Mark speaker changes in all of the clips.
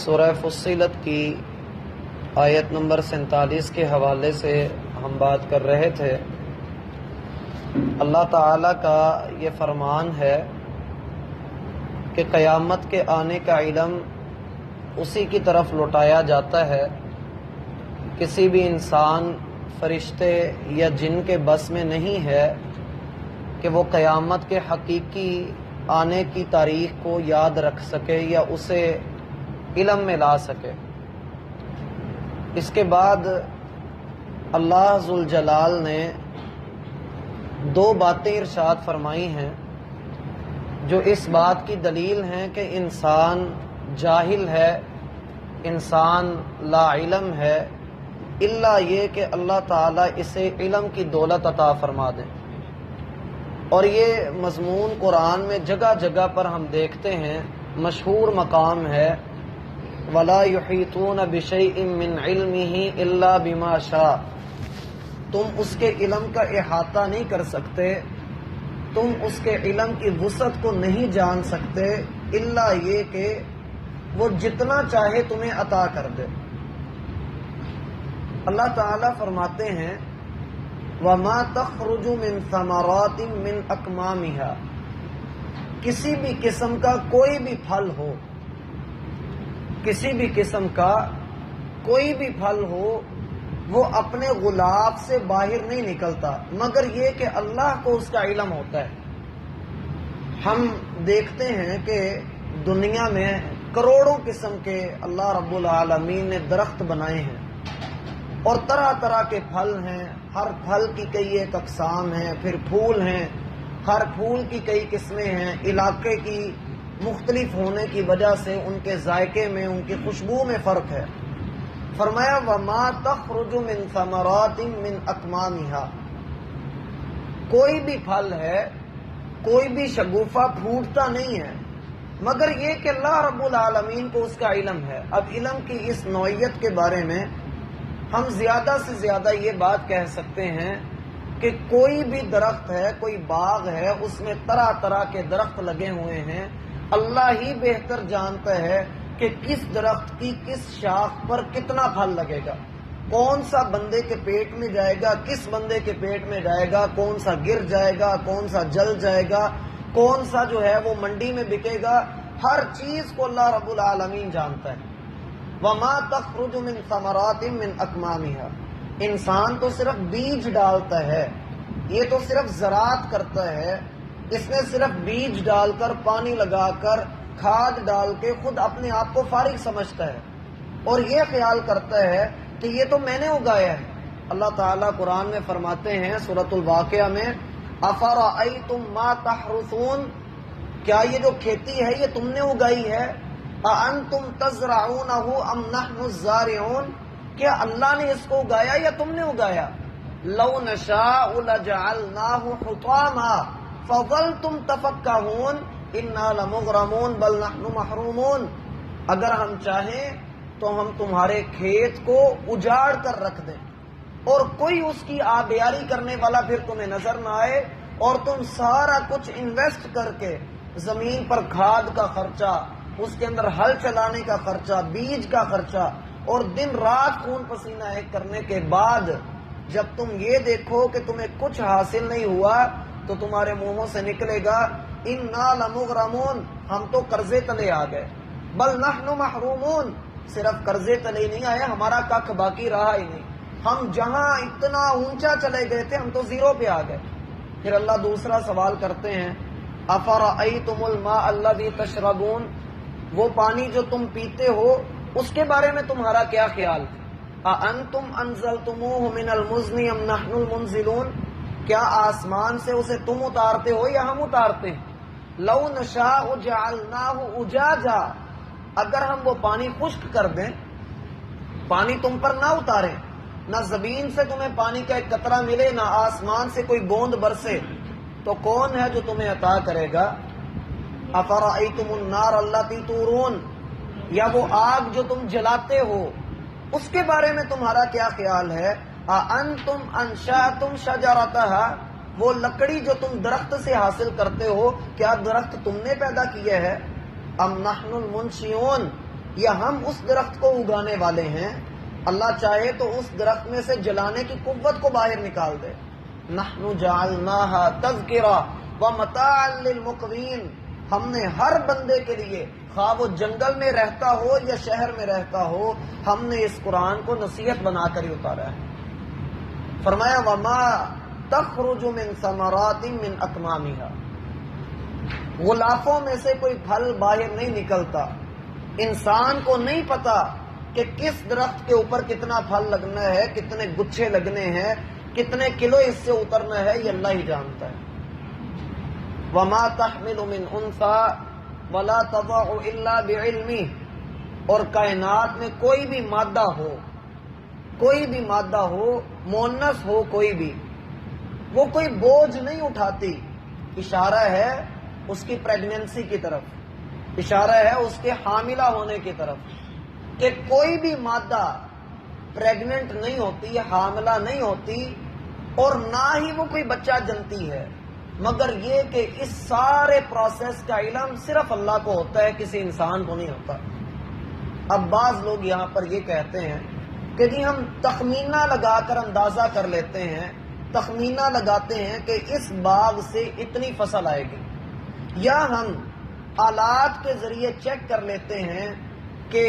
Speaker 1: سورہ فصلت کی آیت نمبر 47 کے حوالے سے ہم بات کر رہے تھے۔ اللہ تعالیٰ کا یہ فرمان ہے کہ قیامت کے آنے کا علم اسی کی طرف لوٹایا جاتا ہے۔ کسی بھی انسان، فرشتے یا جن کے بس میں نہیں ہے کہ وہ قیامت کے حقیقی آنے کی تاریخ کو یاد رکھ سکے یا اسے علم میں لا سکے۔ اس کے بعد اللہ ذوالجلال نے دو باتیں ارشاد فرمائی ہیں جو اس بات کی دلیل ہیں کہ انسان جاہل ہے، انسان لا علم ہے، الا یہ کہ اللہ تعالیٰ اسے علم کی دولت عطا فرما دے۔ اور یہ مضمون قرآن میں جگہ جگہ پر ہم دیکھتے ہیں، مشہور مقام ہے وَلَا يُحِيطُونَ بِشَيْءٍ مِّنْ عِلْمِهِ إِلَّا بِمَا شَاءَ۔ تم اس کے علم کا احاطہ نہیں کر سکتے، تم اس کے علم کی وسعت کو نہیں جان سکتے الا یہ کہ وہ جتنا چاہے تمہیں عطا کر دے۔ اللہ تعالیٰ فرماتے ہیں وَمَا تَخْرُجُ مِن ثَمَرَاتٍ مِّنْ أَكْمَامِهَا، کسی بھی قسم کا کوئی بھی پھل ہو، کسی بھی قسم کا کوئی بھی پھل ہو، وہ اپنے غلاف سے باہر نہیں نکلتا مگر یہ کہ اللہ کو اس کا علم ہوتا ہے۔ ہم دیکھتے ہیں کہ دنیا میں کروڑوں قسم کے اللہ رب العالمین نے درخت بنائے ہیں اور طرح طرح کے پھل ہیں، ہر پھل کی کئی ایک اقسام ہیں، پھر پھول ہیں، ہر پھول کی کئی قسمیں ہیں، علاقے کی مختلف ہونے کی وجہ سے ان کے ذائقے میں، ان کی خوشبو میں فرق ہے۔ فرمایا وَمَا تَخْرُجُ مِن ثَمَرَاتٍ مِّنْ أَكْمَامِهَا، کوئی بھی پھل ہے، کوئی بھی شگوفہ پھوٹتا نہیں ہے مگر یہ کہ اللہ رب العالمین کو اس کا علم ہے۔ اب علم کی اس نوعیت کے بارے میں ہم زیادہ سے زیادہ یہ بات کہہ سکتے ہیں کہ کوئی بھی درخت ہے، کوئی باغ ہے، اس میں طرح طرح کے درخت لگے ہوئے ہیں، اللہ ہی بہتر جانتا ہے کہ کس درخت کی کس شاخ پر کتنا پھل لگے گا، کون سا بندے کے پیٹ میں جائے گا، کس بندے کے پیٹ میں جائے گا، کون سا گر جائے گا، کون سا جل جائے گا، کون سا جو ہے وہ منڈی میں بکے گا، ہر چیز کو اللہ رب العالمین جانتا ہے۔ وَمَا تَخْرُجُ مِن ثَمَرَاتٍ مِّنْ أَكْمَامِهَا، انسان تو صرف بیج ڈالتا ہے، یہ تو صرف زراعت کرتا ہے، اس نے صرف بیج ڈال کر، پانی لگا کر، کھاد ڈال کے خود اپنے آپ کو فارغ سمجھتا ہے اور یہ خیال کرتا ہے کہ یہ تو میں نے اگایا ہے۔ اللہ تعالیٰ قرآن میں فرماتے ہیں سورۃ الواقعہ میں أَفَرَأَيْتُم مَّا تَحْرُثُونَ، کیا یہ جو کھیتی ہے یہ تم نے اگائی ہے؟ أَأَنتُمْ تَزْرَعُونَهُ أَمْ نَحْنُ الزَّارِعُونَ، کیا اللہ نے اس کو اگایا یا تم نے اگایا؟ لَوْ نَشَاءُ لَجَعَلْنَاهُ حُطَامًا فَظَلْتُمْ تَفَكَّهُونَ إِنَّا لَمُغْرَمُونَ بَلْ نَحْنُ مَحْرُومُونَ، اگر ہم چاہیں تو ہم تمہارے کھیت کو اجاڑ کر رکھ دیں اور کوئی اس کی آبیاری کرنے والا پھر تمہیں نظر نہ آئے، اور تم سارا کچھ انویسٹ کر کے زمین پر کھاد کا خرچہ، اس کے اندر ہل چلانے کا خرچہ، بیج کا خرچہ، اور دن رات خون پسینہ ایک کرنے کے بعد جب تم یہ دیکھو کہ تمہیں کچھ حاصل نہیں ہوا تو تمہارے منہوں سے نکلے گا اِنَّا لَمُغْرَمُونَ، ہم تو قرضے تلے آ گئے، بل نحن محرومون، صرف قرضے تلے نہیں آئے، ہمارا ککھ باقی رہا ہی نہیں، ہم جہاں اتنا اونچا چلے گئے تھے ہم تو زیرو پہ آ گئے۔ پھر اللہ دوسرا سوال کرتے ہیں أَفَرَأَيْتُمُ الْمَاءَ الَّذِي تَشْرَبُونَ، وہ پانی جو تم پیتے ہو اس کے بارے میں تمہارا کیا خیال ہے؟ أَأَنْتُمْ أَنزَلْتُمُوهُ مِنَ الْمُزْنِ أَمْ نَحْنُ الْمُنزِلُونَ، کیا آسمان سے اسے تم اتارتے ہو یا ہم اتارتے ہیں؟ لَوْ نَشَاءُ جَعَلْنَاهُ أُجَاجًا، اگر ہم وہ پانی خشک کر دیں، پانی تم پر نہ اتاریں، نہ زمین سے تمہیں پانی کا ایک قطرہ ملے، نہ آسمان سے کوئی بوند برسے، تو کون ہے جو تمہیں عطا کرے گا؟ أَفَرَأَيْتُمُ النَّارَ الَّتِي تُورُونَ، یا وہ آگ جو تم جلاتے ہو اس کے بارے میں تمہارا کیا خیال ہے؟ أَأَنْتُمْ أَنشَأْتُمْ شَجَرَتَهَا، وہ لکڑی جو تم درخت سے حاصل کرتے ہو کیا درخت تم نے پیدا کیے ہے؟ أَمْ نَحْنُ الْمُنشِئُونَ، یا ہم اس درخت کو اگانے والے ہیں؟ اللہ چاہے تو اس درخت میں سے جلانے کی قوت کو باہر نکال دے. نحن جعلناها تذکرہ ومتاعا للمقوین، ہم نے ہر بندے کے لیے، خواہ وہ جنگل میں رہتا ہو یا شہر میں رہتا ہو، ہم نے اس قرآن کو نصیحت بنا کر ہی اتارا ہے. فرمایا وما تخرج من ثمرات من اکمامها، غلافوں میں سے کوئی پھل باہر نہیں نکلتا. انسان کو نہیں پتا کہ کس درخت کے اوپر کتنا پھل لگنا ہے، کتنے گچھے لگنے ہیں، کتنے کلو اس سے اترنا ہے، یہ اللہ ہی جانتا ہے. وما تحمل من انثى ولا تضع الا بعلمه، اور کائنات میں کوئی بھی مادہ ہو، مؤنث ہو کوئی بھی، وہ کوئی بوجھ نہیں اٹھاتی. اشارہ ہے اس کی پریگننسی کی طرف، اشارہ ہے اس کے حاملہ ہونے کی طرف، کہ کوئی بھی مادہ پریگننٹ نہیں ہوتی، حاملہ نہیں ہوتی، اور نہ ہی وہ کوئی بچہ جنتی ہے، مگر یہ کہ اس سارے پروسیس کا علم صرف اللہ کو ہوتا ہے، کسی انسان کو نہیں ہوتا. اب بعض لوگ یہاں پر یہ کہتے ہیں کہ جی ہم تخمینہ لگا کر اندازہ کر لیتے ہیں، تخمینہ لگاتے ہیں کہ اس باغ سے اتنی فصل آئے گی، یا ہم آلات کے ذریعے چیک کر لیتے ہیں کہ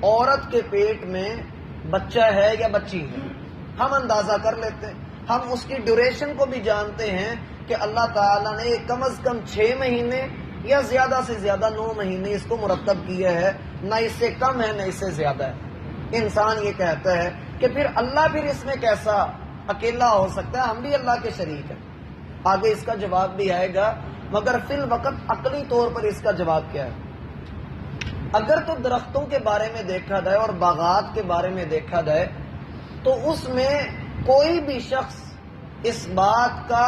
Speaker 1: عورت کے پیٹ میں بچہ ہے یا بچی ہے، ہم اندازہ کر لیتے ہیں. ہم اس کی ڈیوریشن کو بھی جانتے ہیں کہ اللہ تعالیٰ نے کم از کم 6 مہینے یا زیادہ سے زیادہ 9 مہینے اس کو مرتب کیا ہے، نہ اس سے کم ہے نہ اس سے زیادہ ہے. انسان یہ کہتا ہے کہ پھر اللہ پھر اس میں کیسا اکیلا ہو سکتا ہے، ہم بھی اللہ کے شریک ہیں. آگے اس کا جواب بھی آئے گا، مگر فی الوقت عقلی طور پر اس کا جواب کیا ہے؟ اگر تو درختوں کے بارے میں دیکھا جائے اور باغات کے بارے میں دیکھا جائے تو اس میں کوئی بھی شخص اس بات کا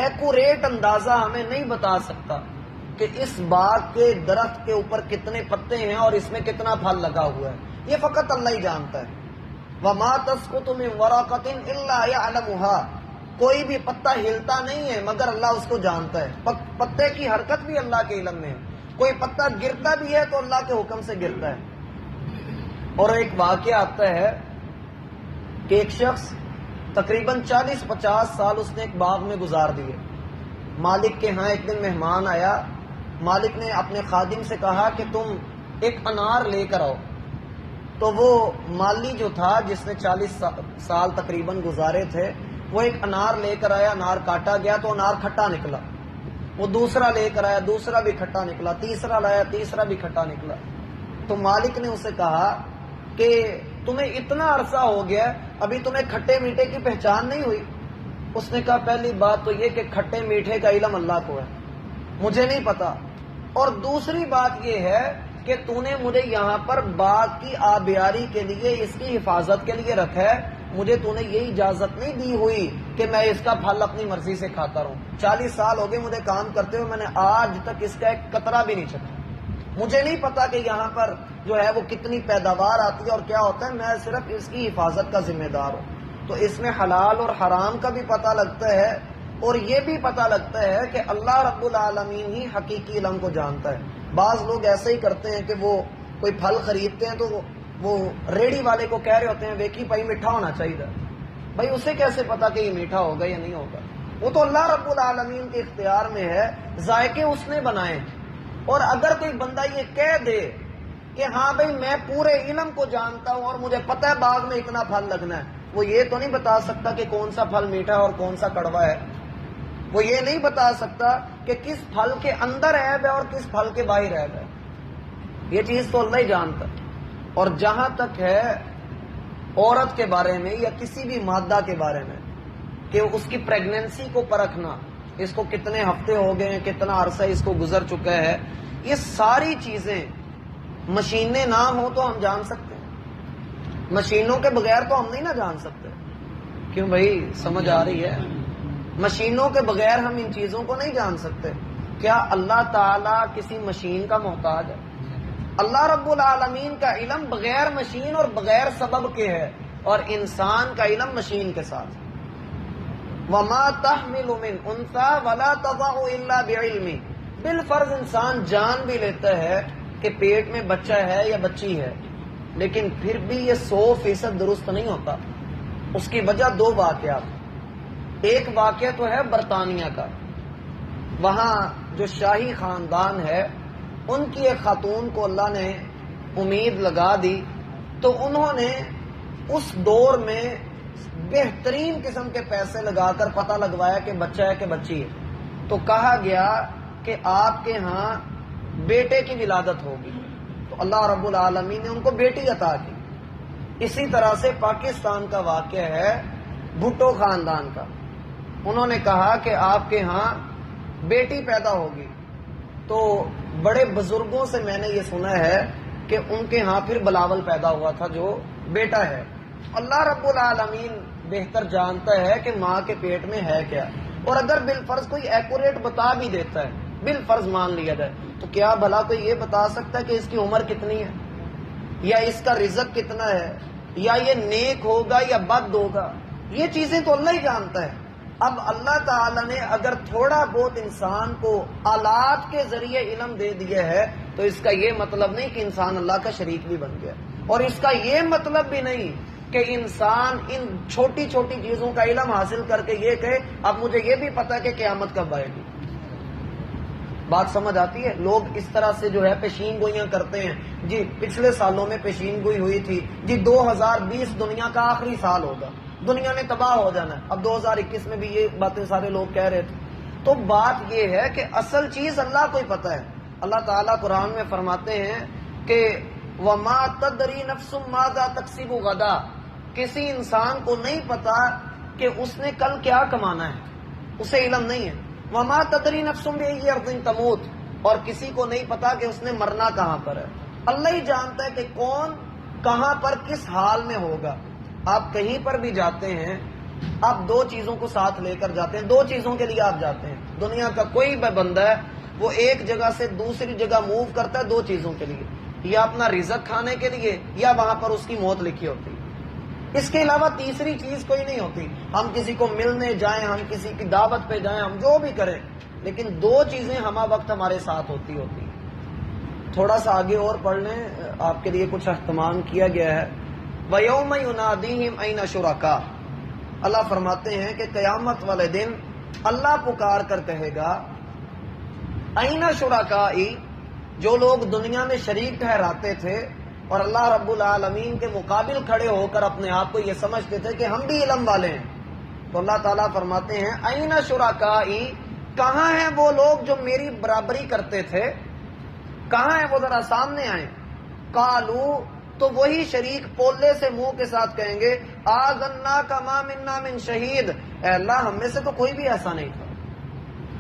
Speaker 1: ایکوریٹ اندازہ ہمیں نہیں بتا سکتا کہ اس باغ کے درخت کے اوپر کتنے پتے ہیں اور اس میں کتنا پھل لگا ہوا ہے. یہ فقط اللہ ہی جانتا ہے. وَمَا تَسْقُطُ مِن وَرَقَةٍ إِلَّا يَعْلَمُهَا، کوئی بھی پتا ہلتا نہیں ہے مگر اللہ اس کو جانتا ہے. پتے کی حرکت بھی اللہ کے علم میں ہے. کوئی پتا گرتا بھی ہے تو اللہ کے حکم سے گرتا ہے. اور ایک واقعہ آتا ہے کہ ایک شخص تقریباً 40-50 سال اس نے ایک باغ میں گزار دیے. مالک کے ہاں ایک دن مہمان آیا. مالک نے اپنے خادم سے کہا کہ تم ایک انار لے کر آؤ. تو وہ مالی جو تھا جس نے 40 سال تقریباً گزارے تھے، وہ ایک انار لے کر آیا. انار کاٹا گیا تو انار کھٹا نکلا. وہ دوسرا لے کر آیا، دوسرا بھی کھٹا نکلا. تیسرا لایا، تیسرا بھی کھٹا نکلا. تو مالک نے اسے کہا کہ تمہیں اتنا عرصہ ہو گیا، ابھی تمہیں کھٹے میٹھے کی پہچان نہیں ہوئی؟ اس نے کہا پہلی بات تو یہ کہ کھٹے میٹھے کا علم اللہ کو ہے، مجھے نہیں پتا. اور دوسری بات یہ ہے کہ تو نے مجھے یہاں پر باغ کی آبیاری کے لیے، اس کی حفاظت کے لیے رکھا ہے، مجھے تو نے یہ اجازت نہیں دی ہوئی کہ میں اس کا پھل اپنی مرضی سے کھاتا رہوں. 40 سال ہو گئے مجھے کام کرتے ہوئے، میں نے آج تک اس کا ایک قطرہ بھی نہیں چکھا. مجھے نہیں پتا کہ یہاں پر جو ہے وہ کتنی پیداوار آتی ہے اور کیا ہوتا ہے، میں صرف اس کی حفاظت کا ذمہ دار ہوں. تو اس میں حلال اور حرام کا بھی پتہ لگتا ہے، اور یہ بھی پتہ لگتا ہے کہ اللہ رب العالمین ہی حقیقی علم کو جانتا ہے. بعض لوگ ایسے ہی کرتے ہیں کہ وہ کوئی پھل خریدتے ہیں تو وہ ریڑھی والے کو کہہ رہے ہوتے ہیں ویکی بھائی میٹھا ہونا چاہیے. بھائی اسے کیسے پتا کہ یہ میٹھا ہوگا یا نہیں ہوگا؟ وہ تو اللہ رب العالمین کے اختیار میں ہے، ذائقے اس نے بنائے. اور اگر کوئی بندہ یہ کہہ دے کہ ہاں بھائی میں پورے علم کو جانتا ہوں اور مجھے پتہ ہے باغ میں اتنا پھل لگنا ہے، وہ یہ تو نہیں بتا سکتا کہ کون سا پھل میٹھا اور کون سا کڑوا ہے. وہ یہ نہیں بتا سکتا کہ کس پھل کے اندر عیب ہے اور کس پھل کے باہر عیب ہے. یہ چیز تو اللہ ہی جانتا ہے. اور جہاں تک ہے عورت کے بارے میں یا کسی بھی مادہ کے بارے میں کہ اس کی پریگننسی کو پرکھنا، اس کو کتنے ہفتے ہو گئے ہیں، کتنا عرصہ اس کو گزر چکا ہے، یہ ساری چیزیں مشینیں نہ ہوں تو ہم جان سکتے ہیں. مشینوں کے بغیر تو ہم نہیں نہ جان سکتے. کیوں بھائی سمجھ آ رہی ہے؟ مشینوں کے بغیر ہم ان چیزوں کو نہیں جان سکتے. کیا اللہ تعالیٰ کسی مشین کا محتاج ہے؟ اللہ رب العالمین کا علم بغیر مشین اور بغیر سبب کے ہے، اور انسان کا علم مشین کے ساتھ. وَمَا تَحْمِلُ مِنْ أُنثَىٰ وَلَا تَضَعُ إِلَّا بِعِلْمِهِ، بالفرض انسان جان بھی لیتا ہے کہ پیٹ میں بچہ ہے یا بچی ہے، لیکن پھر بھی یہ 100% درست نہیں ہوتا۔ اس کی وجہ دو واقعات۔ ایک واقعہ تو ہے برطانیہ کا، وہاں جو شاہی خاندان ہے ان کی ایک خاتون کو اللہ نے امید لگا دی، تو انہوں نے اس دور میں بہترین قسم کے پیسے لگا کر پتہ لگوایا کہ بچہ ہے کہ بچی ہے، تو کہا گیا کہ آپ کے ہاں بیٹے کی ولادت ہوگی، تو اللہ رب العالمین نے ان کو بیٹی عطا کی۔ اسی طرح سے پاکستان کا واقعہ ہے بھٹو خاندان کا، انہوں نے کہا کہ آپ کے ہاں بیٹی پیدا ہوگی، تو بڑے بزرگوں سے میں نے یہ سنا ہے کہ ان کے ہاں پھر بلاول پیدا ہوا تھا جو بیٹا ہے۔ اللہ رب العالمین بہتر جانتا ہے کہ ماں کے پیٹ میں ہے کیا، اور اگر بالفرض کوئی ایکوریٹ بتا بھی دیتا ہے، بالفرض مان لیا جائے، تو کیا بھلا کوئی یہ بتا سکتا ہے کہ اس کی عمر کتنی ہے، یا اس کا رزق کتنا ہے، یا یہ نیک ہوگا یا بد ہوگا؟ یہ چیزیں تو اللہ ہی جانتا ہے۔ اب اللہ تعالی نے اگر تھوڑا بہت انسان کو آلات کے ذریعے علم دے دیا ہے، تو اس کا یہ مطلب نہیں کہ انسان اللہ کا شریک بھی بن گیا، اور اس کا یہ مطلب بھی نہیں کہ انسان ان چھوٹی چھوٹی چیزوں کا علم حاصل کر کے یہ کہے اب مجھے یہ بھی پتا کہ قیامت کب آئے گی۔ بات سمجھ آتی ہے؟ لوگ اس طرح سے جو ہے پیشین گوئیاں کرتے ہیں، جی پچھلے سالوں میں پیشین گوئی ہوئی تھی، جی 2020 دنیا کا آخری سال ہوگا، دنیا نے تباہ ہو جانا ہے، اب 2021 میں بھی یہ باتیں سارے لوگ کہہ رہے تھے۔ تو بات یہ ہے کہ اصل چیز اللہ کو ہی پتہ ہے۔ اللہ تعالیٰ قرآن میں فرماتے ہیں کہ وَمَا تَدْرِي نَفْسٌ مَاذَا تَكْسِبُ غَدًا، کسی انسان کو نہیں پتا کہ اس نے کل کیا کمانا ہے، اسے علم نہیں ہے۔ وَمَا تَدْرِي نَفْسٌ بِأَيِّ أَرْضٍ تَمُوتُ، اور کسی کو نہیں پتا کہ اس نے مرنا کہاں پر ہے۔ اللہ ہی جانتا ہے کہ کون کہاں پر کس حال میں ہوگا۔ آپ کہیں پر بھی جاتے ہیں، آپ دو چیزوں کو ساتھ لے کر جاتے ہیں، دو چیزوں کے لیے آپ جاتے ہیں۔ دنیا کا کوئی بھی بندہ ہے وہ ایک جگہ سے دوسری جگہ موو کرتا ہے دو چیزوں کے لیے، یا اپنا رزق کھانے کے لیے، یا وہاں پر اس کی موت لکھی ہوتی ہے۔ اس کے علاوہ تیسری چیز کوئی نہیں ہوتی۔ ہم کسی کو ملنے جائیں، ہم کسی کی دعوت پہ جائیں، ہم جو بھی کریں، لیکن دو چیزیں ہمہ وقت ہمارے ساتھ ہوتی ہیں۔ تھوڑا سا آگے اور پڑھ لیں، آپ کے لیے کچھ اہتمام کیا گیا ہے۔ وَيَوْمَ يُنَادِيهِمْ أَيْنَ شُرَكَاءُ، اللہ فرماتے ہیں کہ قیامت والے دن اللہ پکار کر کہے گا أَيْنَ شُرَكَائِي، جو لوگ دنیا میں شریک ٹھہراتے تھے اور اللہ رب العالمین کے مقابل کھڑے ہو کر اپنے آپ کو یہ سمجھتے تھے کہ ہم بھی علم والے ہیں، تو اللہ تعالیٰ فرماتے ہیں أَيْنَ شُرَكَائِي، کہاں ہیں وہ لوگ جو میری برابری کرتے تھے، کہاں ہیں وہ، ذرا سامنے آئیں۔ قالوا، تو وہی شریک پولے سے منہ کے ساتھ کہیں گے آذناک ما منا من شہید، اے اللہ ہم میں سے تو کوئی بھی ایسا نہیں تھا،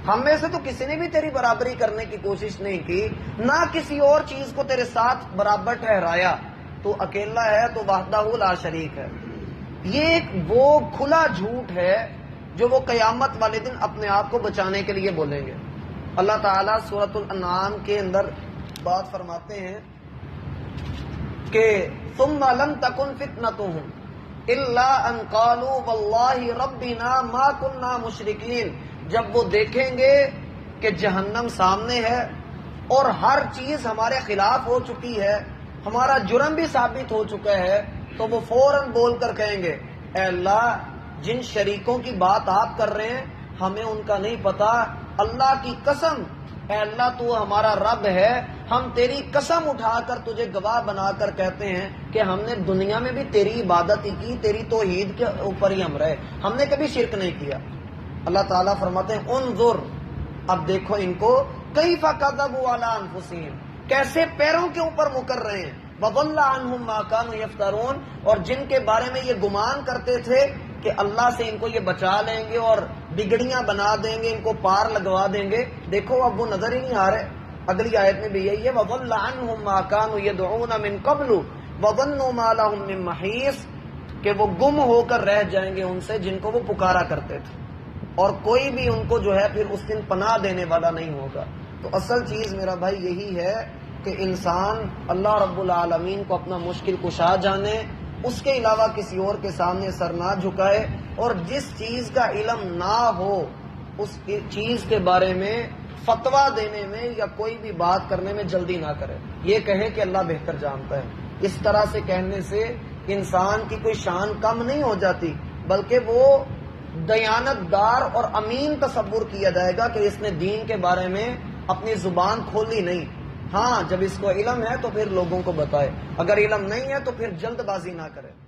Speaker 1: ہم میں سے تو کسی نے بھی تیری برابری کرنے کی کوشش نہیں کی، نہ کسی اور چیز کو تیرے ساتھ برابر ٹھہرایا، تو اکیلا ہے، تو وحدہ لا شریک ہے۔ یہ ایک وہ کھلا جھوٹ ہے جو وہ قیامت والے دن اپنے آپ کو بچانے کے لیے بولیں گے۔ اللہ تعالیٰ سورۃ الانعام کے اندر بات فرماتے ہیں کہ ثم لم تکن فتنتهم الا ان قالوا واللہ ربنا ما كنا مشرکین، جب وہ دیکھیں گے کہ جہنم سامنے ہے اور ہر چیز ہمارے خلاف ہو چکی ہے، ہمارا جرم بھی ثابت ہو چکا ہے، تو وہ فوراً بول کر کہیں گے اے اللہ جن شریکوں کی بات آپ کر رہے ہیں ہمیں ان کا نہیں پتا، اللہ کی قسم اے اللہ تو ہمارا رب ہے، ہم تیری قسم اٹھا کر تجھے گواہ بنا کر کہتے ہیں کہ ہم نے دنیا میں بھی تیری عبادت ہی کی، تیری توحید کے اوپر ہی ہم رہے، ہم نے کبھی شرک نہیں کیا۔ اللہ تعالیٰ فرماتے ہیں انظر، اب دیکھو ان کو کیف کذبوا علی انفسہم، کیسے پیروں کے اوپر مکر رہے ہیں، وضل عنہم ما کانوا یفترون، اور جن کے بارے میں یہ گمان کرتے تھے کہ اللہ سے ان کو یہ بچا لیں گے اور بگڑیاں بنا دیں گے، ان کو پار لگوا دیں گے، دیکھو اب وہ نظر ہی نہیں آ رہے۔ اگلی آیت میں بھی یہی ہے وَضَلَّ عَنْهُمْ مَا كَانُوا يَدْعُونَ مِن قَبْلُ وَظَنُّوا مَا لَهُم مِّن مَّحِيصٍ، کہ وہ گم ہو کر رہ جائیں گے ان سے جن کو وہ پکارا کرتے تھے، اور کوئی بھی ان کو جو ہے پھر اس دن پناہ دینے والا نہیں ہوگا۔ تو اصل چیز میرا بھائی یہی ہے کہ انسان اللہ رب العالمین کو اپنا مشکل کشا جانے، اس کے علاوہ کسی اور کے سامنے سر نہ جھکائے، اور جس چیز کا علم نہ ہو اس چیز کے بارے میں فتویٰ دینے میں یا کوئی بھی بات کرنے میں جلدی نہ کرے، یہ کہے کہ اللہ بہتر جانتا ہے۔ اس طرح سے کہنے سے انسان کی کوئی شان کم نہیں ہو جاتی، بلکہ وہ دیانت دار اور امین تصور کیا جائے گا کہ اس نے دین کے بارے میں اپنی زبان کھولی نہیں۔ ہاں، جب اس کو علم ہے تو پھر لوگوں کو بتائے، اگر علم نہیں ہے تو پھر جلد بازی نہ کرے۔